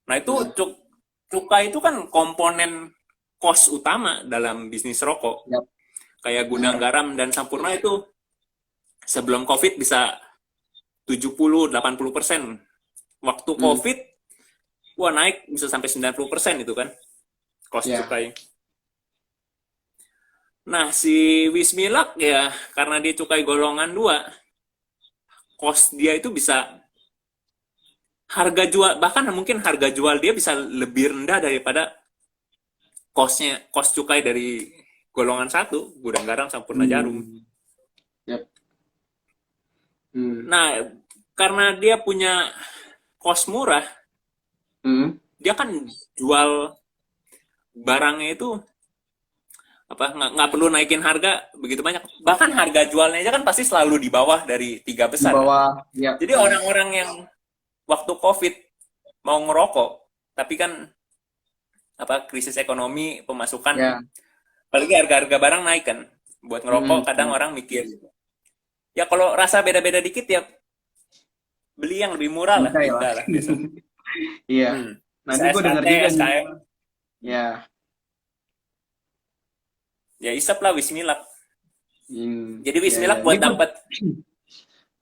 S2: Nah itu
S1: Benar.
S2: cukai itu kan komponen cost utama dalam bisnis rokok.
S1: Yap.
S2: Kayak gudang
S1: Benar.
S2: garam dan Sampurna itu sebelum COVID bisa 70-80%. Waktu COVID, wah naik bisa sampai 90% itu kan, cost
S1: Ya.
S2: cukai. Nah, si Wismilak ya, karena dia cukai golongan 2, cost dia itu bisa, harga jual, bahkan mungkin harga jual dia bisa lebih rendah daripada cost cukai dari golongan 1, gudang garam, Sampurna Jarum.
S1: Hmm. Yap. Hmm.
S2: Nah, karena dia punya cost murah,
S1: Hmm.
S2: dia kan jual barangnya itu apa nggak perlu naikin harga begitu banyak, bahkan harga jualnya aja kan pasti selalu di bawah dari 3
S1: Di
S2: besar kan.
S1: bawah. Ya.
S2: Jadi orang-orang yang waktu COVID mau ngerokok tapi kan apa krisis ekonomi pemasukan,
S1: Ya.
S2: apalagi harga-harga barang naik kan, buat ngerokok kadang orang mikir ya kalau rasa beda-beda dikit ya beli yang lebih murah lah,
S1: Bingkai lah.
S2: Linda lah biasa.
S1: Iya. Nanti gue denger
S2: SKT,
S1: juga nih.
S2: SKM,
S1: Ya.
S2: ya isap lah Wismilak.
S1: Hmm.
S2: Jadi
S1: Ya. Ya.
S2: Wismilak
S1: Ini
S2: buat
S1: gue.
S2: dapat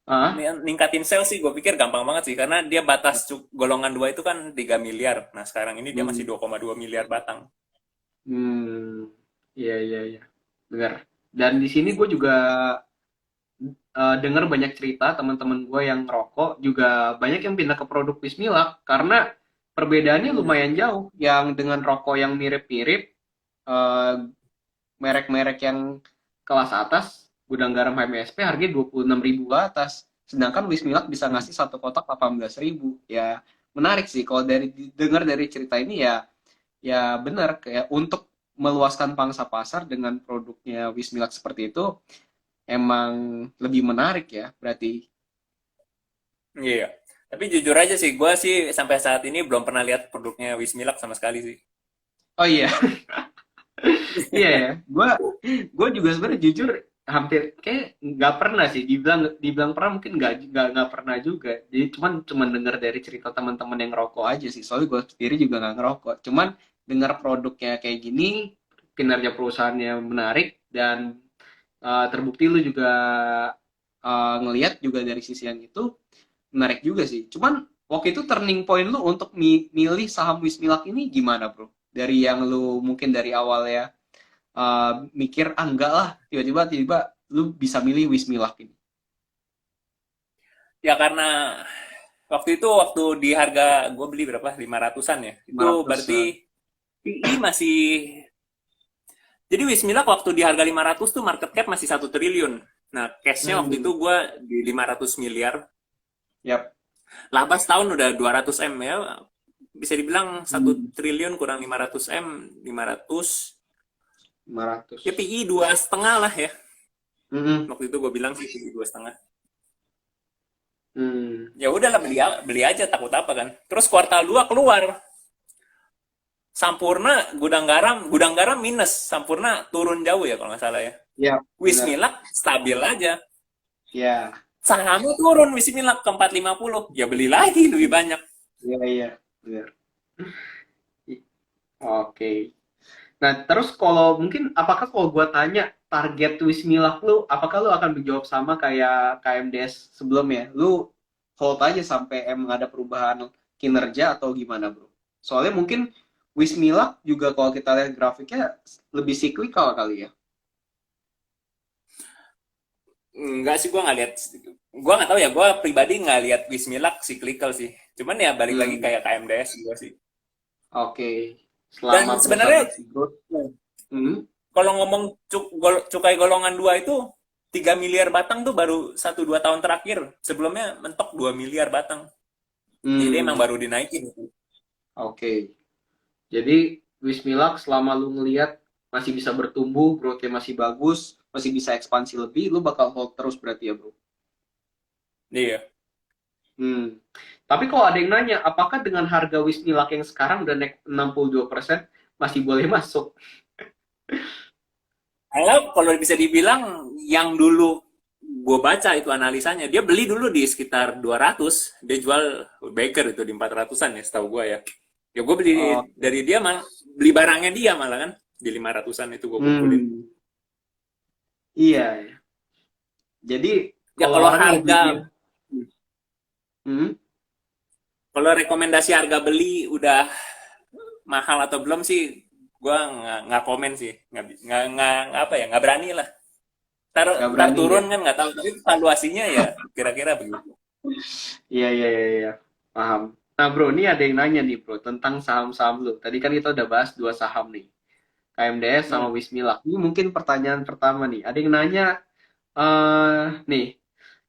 S1: Ah.
S2: ningkatin sales sih gue pikir gampang banget sih, karena dia batas golongan 2 itu kan 3 miliar. Nah sekarang ini dia masih 2,2 miliar batang.
S1: Hmm. Iya. Iya. Iya. Benar. Dan di sini gue juga dengar banyak cerita teman-teman gue yang rokok juga banyak yang pindah ke produk Bismillah karena perbedaannya lumayan jauh. Yang dengan rokok yang mirip-mirip, eh, merek-merek yang kelas atas, gudang garam HMSP harganya 26.000 ke atas. Sedangkan Wismillah bisa ngasih satu kotak 18.000. Ya menarik sih kalau dari dengar dari cerita ini ya, ya benar kayak untuk meluaskan pangsa pasar dengan produknya Wismillah seperti itu emang lebih menarik ya berarti.
S2: Iya. Tapi jujur aja sih, gue sih sampai saat ini belum pernah lihat produknya Wismilak sama sekali sih.
S1: Oh iya. Iya ya, gue juga sebenarnya jujur hampir kayak nggak pernah sih, dibilang dibilang pernah mungkin nggak pernah juga. Jadi cuman dengar dari cerita teman-teman yang ngerokok aja sih, soalnya gue sendiri juga nggak ngerokok, cuman dengar produknya kayak gini, kinerja perusahaannya menarik, dan terbukti lu juga ngelihat juga dari sisi yang itu menarik juga sih. Cuman waktu itu turning point lu untuk milih saham Wismilak ini gimana bro? Dari yang lu mungkin dari awal ya mikir enggak lah, tiba-tiba lu bisa milih Wismilak ini.
S2: Ya karena waktu di harga gue beli berapa? 500-an ya. Itu
S1: 500.
S2: berarti PI masih, jadi Wismilak waktu di harga 500 tuh market cap masih 1 triliun. Nah, cash-nya waktu itu gue di 500 miliar.
S1: Yap.
S2: Laba setahun udah 200 M ya. Bisa dibilang 1 triliun kurang 500 M,
S1: 500.
S2: ya PI 2,5 lah ya.
S1: Mm-mm.
S2: Waktu itu gue bilang sih PI 2,5.
S1: Hmm.
S2: Ya udahlah beli aja, takut apa kan. Terus kuartal 2 keluar. Sampurna gudang garam minus, Sampurna turun jauh ya kalau nggak salah ya.
S1: Ya, benar.
S2: Wismilak stabil aja.
S1: Ya.
S2: Sahamnya turun Wismilak ke 450. Ya beli lagi lebih banyak.
S1: Iya, iya, benar. Oke. Nah, terus kalau mungkin apakah kalau gua tanya target Wismilak lu, apakah lu akan menjawab sama kayak KMDS sebelumnya? Lu hold aja sampai emang ada perubahan kinerja atau gimana, bro? Soalnya mungkin Wismilak juga kalau kita lihat grafiknya lebih siklikal kali ya.
S2: Enggak sih, gue nggak lihat. Gue nggak tahu ya, gue pribadi nggak lihat Wismilak cyclical sih. Cuman ya balik lagi
S1: Hmm,
S2: kayak KMDS juga sih.
S1: oke. Selama
S2: Dan
S1: perusahaan
S2: sebenarnya
S1: masih growth. Hmm,
S2: kalau ngomong cukai golongan 2 itu 3 miliar batang tuh baru 1-2 tahun terakhir. Sebelumnya mentok 2 miliar batang. Jadi emang
S1: hmm,
S2: baru dinaikin.
S1: oke. Jadi Wismilak selama lu ngelihat masih bisa bertumbuh, growth-nya masih bagus, masih bisa ekspansi lebih, lu bakal hold terus berarti ya, bro.
S2: Iya.
S1: Hmm. Tapi kalau ada yang nanya, apakah dengan harga Wismilak yang sekarang udah naik 62% masih boleh masuk?
S2: Kalau bisa dibilang yang dulu gue baca itu analisanya, dia beli dulu di sekitar 200, dia jual Baker itu di 400-an ya setahu gue ya. Ya gue beli
S1: Oh,
S2: dari dia malah, beli barangnya dia malah kan, di 500-an itu gue kumpulin.
S1: hmm, iya. Ya. Jadi
S2: Ya
S1: kalau
S2: kalau
S1: orang mau beli
S2: harga,
S1: dia, hmm,
S2: kalau rekomendasi harga beli udah mahal atau belum sih, gue nggak komen sih, nggak apa ya, nggak berani lah. Ntar,
S1: nggak
S2: ntar
S1: berani ya.
S2: turun kan nggak tahu, tapi valuasinya ya kira-kira begitu.
S1: Iya, iya, iya, iya. Paham. Nah, bro, ini ada yang nanya nih, bro, tentang saham-saham lu. Tadi kan kita udah bahas dua saham nih, KMDS sama
S2: Hmm.
S1: Wismilak. Ini mungkin pertanyaan pertama nih. Ada yang nanya, nih,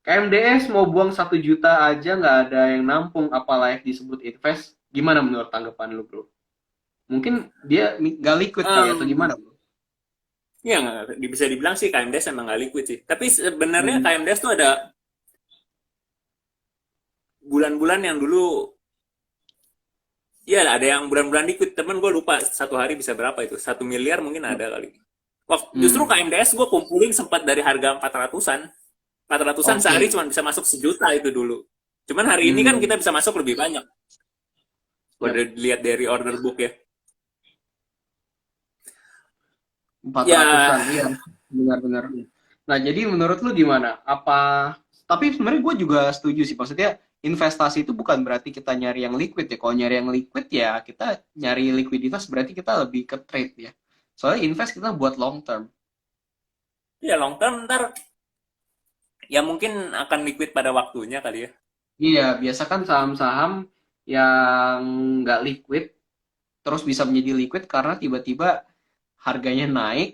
S1: KMDS mau buang 1 juta aja nggak ada yang nampung, apa layak disebut invest? Gimana menurut tanggapan lu, bro? Mungkin dia nggak liquid kali atau gimana,
S2: Um,
S1: bro?
S2: Ya, bisa dibilang sih KMDS emang nggak liquid sih. Tapi sebenarnya
S1: Hmm.
S2: KMDS tuh ada bulan-bulan yang dulu, ya ada yang bulan-bulan liquid. Temen gue lupa satu hari bisa berapa itu. 1 miliar mungkin ada kali. Wah, justru
S1: Hmm.
S2: KMDS gue kumpulin sempat dari harga 400-an. 400-an
S1: Oke.
S2: sehari cuma bisa masuk 1 juta itu dulu. Cuman hari ini kan kita
S1: Hmm.
S2: bisa masuk lebih banyak. Udah
S1: Siap.
S2: dilihat dari order book ya.
S1: Empat
S2: Ya,
S1: ratusan, iya. Benar-benar. Nah, jadi menurut lu gimana? Tapi sebenarnya gue juga setuju sih. Maksudnya investasi itu bukan berarti kita nyari yang liquid ya. Kalau nyari yang liquid ya kita nyari likuiditas berarti kita lebih ke trade ya. Soalnya invest kita buat long term.
S2: ya long term ntar ya mungkin akan liquid pada waktunya kali ya.
S1: Iya, biasa kan saham-saham yang nggak liquid terus bisa menjadi liquid karena tiba-tiba harganya naik,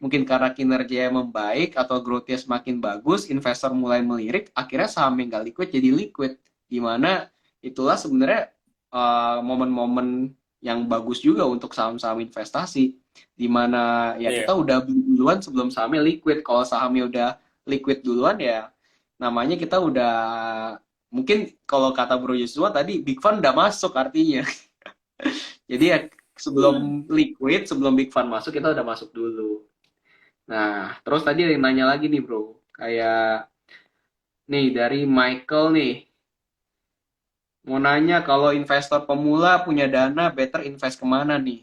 S1: mungkin karena kinerjanya membaik atau growth-nya semakin bagus, investor mulai melirik, akhirnya saham yang nggak liquid jadi liquid. Di mana itulah sebenarnya momen-momen yang bagus juga untuk saham-saham investasi. Di mana ya kita
S2: Iya.
S1: udah beli duluan sebelum sahamnya liquid. Kalau sahamnya udah liquid duluan ya namanya kita udah mungkin kalau kata Bro Joshua tadi Big Fund udah masuk artinya. Jadi ya sebelum liquid, sebelum Big Fund masuk kita udah masuk dulu. Nah, terus tadi ada yang nanya lagi nih bro, kayak nih dari Michael nih, mau nanya kalau investor pemula punya dana, better invest kemana nih?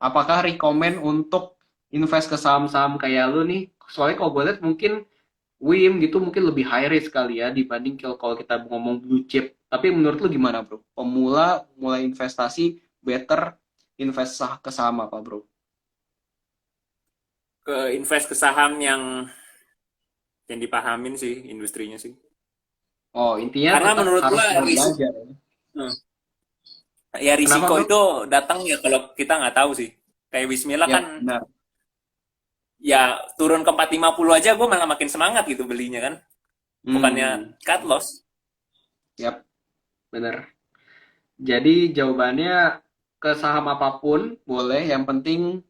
S1: Apakah rekomend untuk invest ke saham-saham kayak lu nih? Soalnya kalau gue lihat mungkin WIM gitu mungkin lebih high risk kali ya dibanding kalau kita ngomong blue chip. Tapi menurut lu gimana bro? Pemula mulai investasi better invest ke saham apa bro?
S2: Ke invest ke saham yang dipahamin sih industrinya sih.
S1: Oh, intinya
S2: Karena
S1: tetap
S2: menurut
S1: harus
S2: gua
S1: mau belajar ya.
S2: ya
S1: Kenapa
S2: risiko
S1: bro?
S2: itu datang ya kalau kita nggak tahu sih. Kayak Bismillah
S1: Ya,
S2: kan
S1: benar.
S2: ya turun ke 450 aja gue malah makin semangat gitu belinya kan. Bukannya
S1: Hmm,
S2: cut loss.
S1: ya, benar. Jadi jawabannya ke saham apapun boleh, yang penting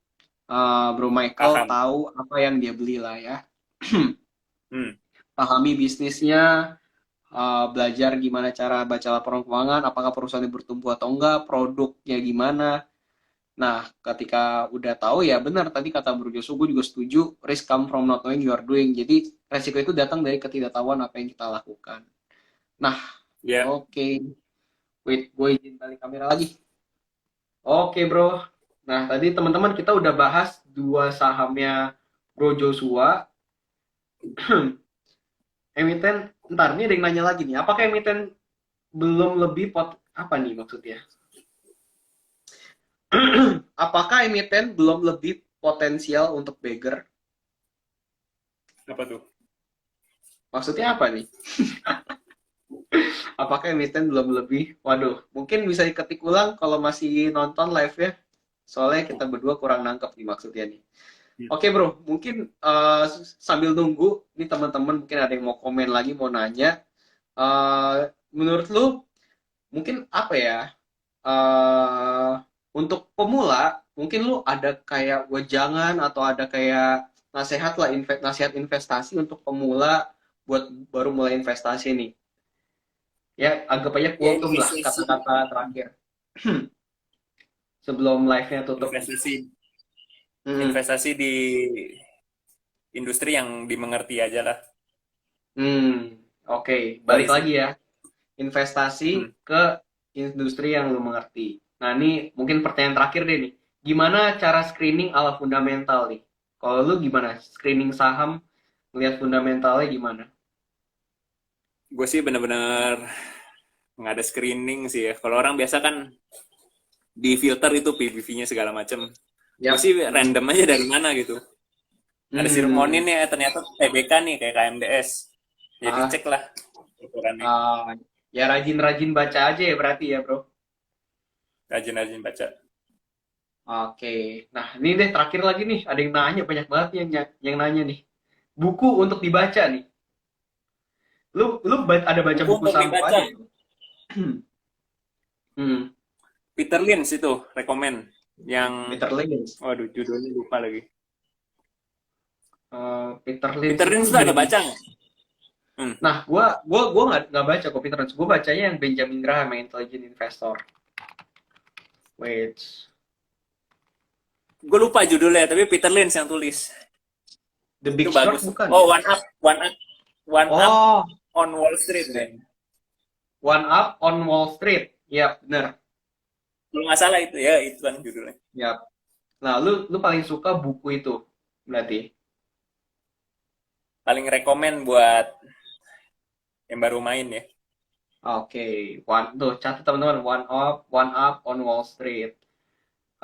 S1: Bro Michael
S2: Paham.
S1: tahu apa yang dia beli lah ya.
S2: Hmm.
S1: Pahami bisnisnya, belajar gimana cara baca laporan keuangan, apakah perusahaannya bertumbuh atau enggak, produknya gimana. Nah, ketika udah tahu ya benar tadi kata Bro Joshua, gue juga setuju, risk come from not knowing you are doing. Jadi resiko itu datang dari ketidaktahuan apa yang kita lakukan. Nah,
S2: Ya.
S1: oke. Wait, gue izin balik kamera lagi. Oke, bro. Nah, tadi teman-teman kita udah bahas dua sahamnya Bro Joshua. Emiten, ntar, ini ada yang nanya lagi nih. Apakah emiten belum lebih Apa nih maksudnya? Apakah emiten belum lebih potensial untuk beggar?
S2: Apa tuh?
S1: Maksudnya apa nih? Apakah emiten belum lebih? Waduh, mungkin bisa diketik ulang kalau masih nonton live ya. Soalnya kita berdua kurang nangkep nih maksudnya nih.
S2: Hmm.
S1: Oke bro, mungkin sambil nunggu, nih teman-teman mungkin ada yang mau komen lagi, mau nanya. Menurut lu, mungkin apa ya? eh untuk pemula, mungkin lu ada kayak wejangan atau ada kayak nasihat lah, nasihat investasi untuk pemula buat baru mulai investasi nih. Ya, anggap aja
S2: Ya
S1: kultum lah
S2: investasi,
S1: kata-kata terakhir sebelum live-nya tutup nih.
S2: investasi,
S1: Hmm,
S2: investasi di industri yang dimengerti aja lah.
S1: oke. Balik
S2: Dari
S1: lagi ya. Investasi
S2: hmm.
S1: ke industri yang lu mengerti. Nah, ini mungkin pertanyaan terakhir deh nih. Gimana cara screening ala fundamental nih? Kalau lu gimana? Screening saham, ngelihat fundamentalnya gimana?
S2: Gue sih bener-bener nggak ada screening sih ya. Kalau orang biasa kan di filter itu PBV-nya segala macam. Gue
S1: Yap.
S2: sih random aja dari mana gitu. Ada
S1: Hmm.
S2: Sirmonin ya, ternyata TBK nih kayak KMDS. Ya
S1: Ah,
S2: dicek lah ukurannya.
S1: ya rajin-rajin baca aja ya berarti ya, bro.
S2: Rajin-rajin baca.
S1: Oke. Nah, ini deh terakhir lagi nih. Ada yang nanya, banyak banget yang nanya nih. Buku untuk dibaca nih. Lu ada baca
S2: Buku
S1: buku
S2: untuk
S1: saham apa
S2: dibaca.
S1: aja, bro? Hmm.
S2: Peter Lynch itu rekomend. Yang,
S1: Peter Lynch.
S2: waduh judulnya lupa lagi.
S1: Peter Lynch
S2: Peter
S1: itu
S2: Lynch itu ada
S1: dari.
S2: baca nggak? Hmm.
S1: Nah, gua nggak baca kok Peter Lynch. Gue bacanya yang Benjamin Graham, yang Intelligent Investor. Wait,
S2: Gue lupa judulnya, tapi Peter Lynch yang tulis.
S1: The
S2: Itu
S1: Big Short
S2: bagus.
S1: bukan
S2: Oh,
S1: ya?
S2: One Up
S1: Oh,
S2: on Wall Street deh.
S1: One Up on Wall Street. Ya, bener.
S2: Kalau nggak salah itu ya, itu kan judulnya.
S1: Ya. Nah, lu paling suka buku itu berarti.
S2: Paling rekomend buat yang baru main ya.
S1: Oke, tuh catat teman-teman, One Up on Wall Street.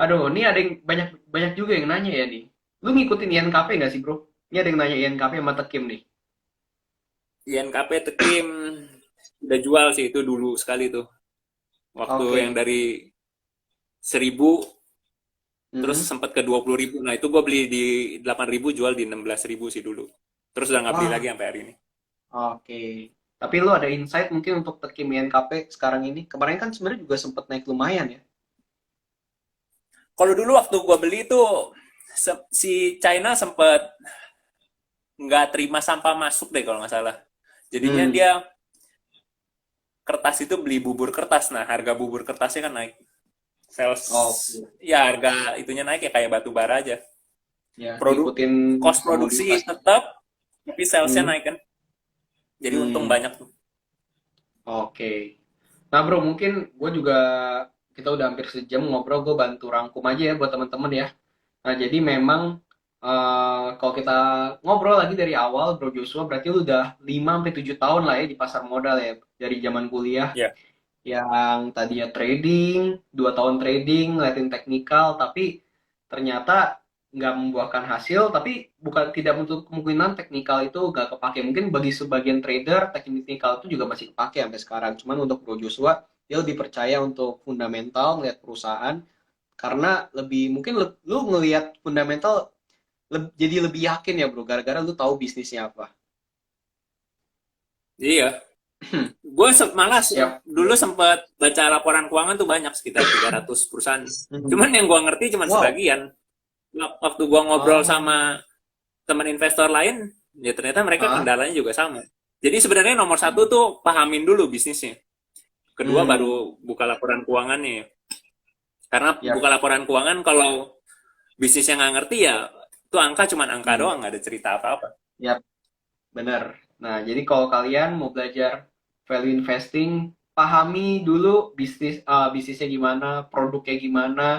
S1: Aduh, ini ada yang banyak banyak juga yang nanya ya nih. Lu ngikutin INKP nggak sih, bro? Ini ada yang nanya INKP sama Tekim nih.
S2: INKP Tekim udah jual sih itu dulu sekali tuh. Waktu yang
S1: Oke.
S2: dari 1.000 terus
S1: Mhm.
S2: sempat ke 20.000. Nah itu gue beli di 8.000 jual di 16.000 sih dulu. Terus udah nggak beli
S1: Wah,
S2: lagi sampai hari ini.
S1: oke. Tapi lu ada insight mungkin untuk Tekim INKP sekarang ini? Kemarin kan sebenarnya juga sempat naik lumayan ya.
S2: Kalau dulu waktu gue beli tuh si China sempat nggak terima sampah masuk deh kalau nggak salah. Jadinya
S1: Hmm.
S2: dia kertas itu beli bubur kertas. Nah harga bubur kertasnya kan naik. Sales
S1: Oke.
S2: ya harga itunya naik ya kayak batu bara aja.
S1: Ya,
S2: Produk
S1: ngikutin
S2: cost
S1: komoditas.
S2: produksi tetap tapi salesnya
S1: Hmm.
S2: naik kan. Jadi untung
S1: Hmm.
S2: banyak tuh.
S1: Oke. Nah, bro, mungkin gue juga kita udah hampir sejam ngobrol, gue bantu rangkum aja ya buat teman-teman ya. Nah, jadi memang kalau kita ngobrol lagi dari awal, Bro Joshua, berarti lu udah 5 sampai 7 tahun lah ya di pasar modal ya, dari zaman kuliah
S2: Ya.
S1: yang tadinya trading, 2 tahun trading, ngeliatin teknikal, tapi ternyata nggak membuahkan hasil, tapi bukan tidak menutup kemungkinan teknikal itu nggak kepake. Mungkin bagi sebagian trader, teknikal itu juga masih kepake sampai sekarang. Cuman untuk Bro Joshua, dia lebih percaya untuk fundamental, melihat perusahaan, karena lebih mungkin lu ngelihat fundamental jadi lebih yakin ya bro, gara-gara lu tahu bisnisnya apa.
S2: Iya. Gue malas
S1: Yap.
S2: dulu sempat baca laporan keuangan tuh banyak sekitar 300 perusahaan.
S1: Mhm.
S2: Cuman yang gue ngerti cuma
S1: Wow.
S2: sebagian. Waktu gue ngobrol
S1: Oh.
S2: sama teman investor lain, ya ternyata mereka
S1: Ah.
S2: kendalanya juga sama. Jadi sebenarnya nomor satu tuh pahamin dulu bisnisnya. Kedua
S1: Hmm.
S2: baru buka laporan keuangannya. Karena buka
S1: Yap.
S2: laporan keuangan kalau bisnisnya nggak ngerti ya itu angka cuma angka
S1: Hmm.
S2: doang, nggak ada cerita apa-apa.
S1: Yap. Bener. Nah, jadi kalau kalian mau belajar value investing, pahami dulu bisnisnya gimana, produknya gimana.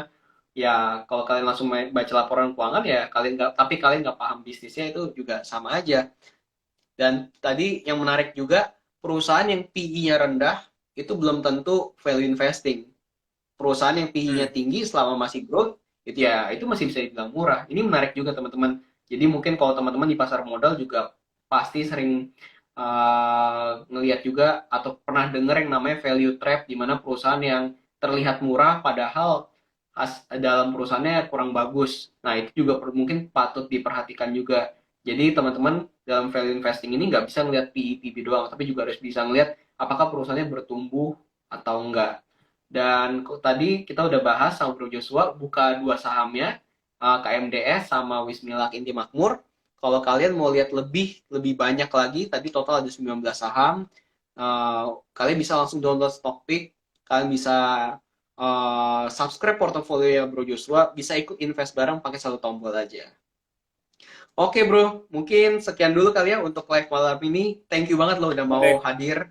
S1: Ya, kalau kalian langsung baca laporan keuangan ya kalian nggak, tapi kalian nggak paham bisnisnya itu juga sama aja. Dan tadi yang menarik juga perusahaan yang PE-nya rendah itu belum tentu value investing. Perusahaan yang PE-nya
S2: Hmm.
S1: tinggi selama masih growth, itu ya itu masih bisa dibilang murah. Ini menarik juga teman-teman. Jadi mungkin kalau teman-teman di pasar modal juga pasti sering ngelihat juga atau pernah dengar yang namanya value trap, di mana perusahaan yang terlihat murah padahal dalam perusahaannya kurang bagus. Nah itu juga mungkin patut diperhatikan juga. Jadi teman-teman dalam value investing ini nggak bisa ngelihat PE, PB doang, tapi juga harus bisa ngelihat apakah perusahaannya bertumbuh atau enggak. Dan tadi kita udah bahas sama Bro Joshua buka dua sahamnya, KMDS sama Wismilak Inti Makmur. Kalau kalian mau lihat lebih lebih banyak lagi, tadi total ada 19 saham. Kalian bisa langsung download Stockpick, kalian bisa subscribe portofolio ya Bro Joshua, bisa ikut invest bareng pakai satu tombol aja. Oke bro, mungkin sekian dulu kali ya untuk live malam ini. Thank you banget loh udah mau
S2: Oke.
S1: hadir.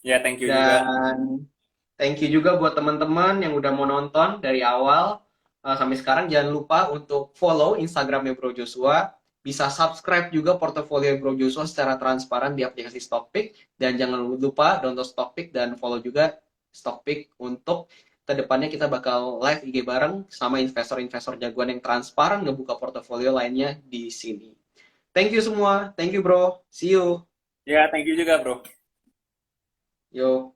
S2: Ya, thank you juga.
S1: Dan thank you juga buat teman-teman yang udah mau nonton dari awal sampai sekarang. Jangan lupa untuk follow Instagramnya Bro Joshua. Bisa subscribe juga portofolio Bro Joshua secara transparan di aplikasi Stockpick. Dan jangan lupa download Stockpick dan follow juga Stockpick untuk kedepannya kita bakal live IG bareng sama investor-investor jagoan yang transparan ngebuka portofolio lainnya di sini. Thank you semua. Thank you bro. See you.
S2: Ya, thank you juga, bro.
S1: Yo.